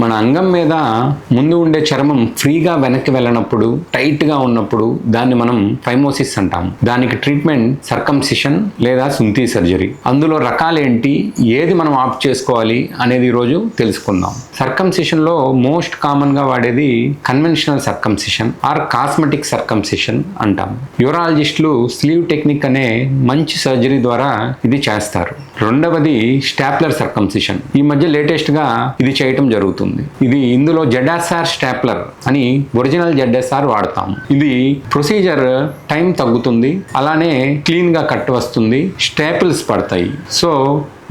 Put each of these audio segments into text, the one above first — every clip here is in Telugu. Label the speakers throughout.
Speaker 1: మన అంగం మీద ముందు ఉండే చర్మం ఫ్రీగా వెనక్కి వెళ్ళినప్పుడు, టైట్గా ఉన్నప్పుడు దాన్ని మనం ఫైమోసిస్ అంటాం. దానికి ట్రీట్మెంట్ సర్కంసిషన్ లేదా సుంతి సర్జరీ. అందులో రకాలేంటి, ఏది మనం ఆప్ట్ చేసుకోవాలి అనేది ఈరోజు తెలుసుకుందాం. సర్కంసిషన్లో మోస్ట్ కామన్గా వాడేది conventional circumcision or cosmetic circumcision అంటాం. యూరాలజిస్టులు స్లీవ్ టెక్నిక్ అనే మంచి సర్జరీ ద్వారా ఇది చేస్తారు. రెండవది స్టాప్లర్ సర్కంసిషన్. ఈ మధ్య లేటెస్ట్గా ఇది చేయటం జరుగుతుంది. ఇందులో ZSR స్టాప్లర్ అని ఒరిజినల్ ZSR వాడతాం. ఇది ప్రొసీజర్ టైం తగ్గుతుంది, అలానే క్లీన్గా కట్ వస్తుంది, స్టాపిల్స్ పడతాయి. సో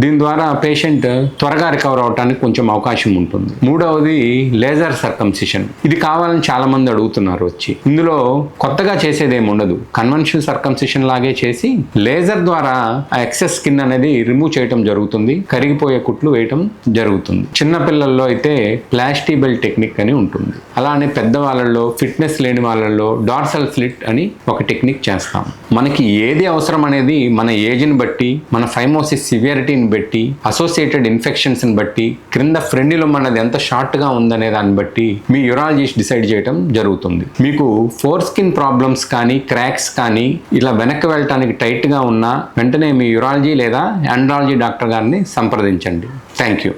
Speaker 1: దీని ద్వారా పేషెంట్ త్వరగా రికవర్ అవడానికి కొంచెం అవకాశం ఉంటుంది. మూడవది లేజర్ సర్కంసిషన్. ఇది కావాలని చాలా మంది అడుగుతున్నారు వచ్చి. ఇందులో కొత్తగా చేసేది ఏమి ఉండదు. కన్వెన్షనల్ సర్కంసిషన్ లాగే చేసి లేజర్ ద్వారా ఆ ఎక్సెస్ స్కిన్ అనేది రిమూవ్ చేయడం జరుగుతుంది, కరిగిపోయే కుట్లు వేయటం జరుగుతుంది. చిన్నపిల్లల్లో అయితే ప్లాస్టిబెల్ టెక్నిక్ అని ఉంటుంది. అలానే పెద్దవాళ్ళల్లో, ఫిట్నెస్ లేని వాళ్ళల్లో డార్సల్ స్లిట్ అని ఒక టెక్నిక్ చేస్తాం. మనకి ఏది అవసరం అనేది మన ఏజ్ని బట్టి, మన ఫైమోసిస్ సివియారిటీని బట్టి, అసోసియేటెడ్ ఇన్ఫెక్షన్స్ బట్టి, క్రింద ఫ్రెండిలం అన్నది ఎంత షార్ట్ గా ఉందనే దాన్ని బట్టి మీ యూరాలజిస్ట్ డిసైడ్ చేయడం జరుగుతుంది. మీకు ఫోర్ స్కిన్ ప్రాబ్లమ్స్ కానీ, క్రాక్స్ కానీ ఇలా వెనక్కి వెళ్ళటానికి టైట్ గా ఉన్నా వెంటనే మీ యూరాలజీ లేదా ఆండ్రాలజీ డాక్టర్ గారిని సంప్రదించండి. Thank you.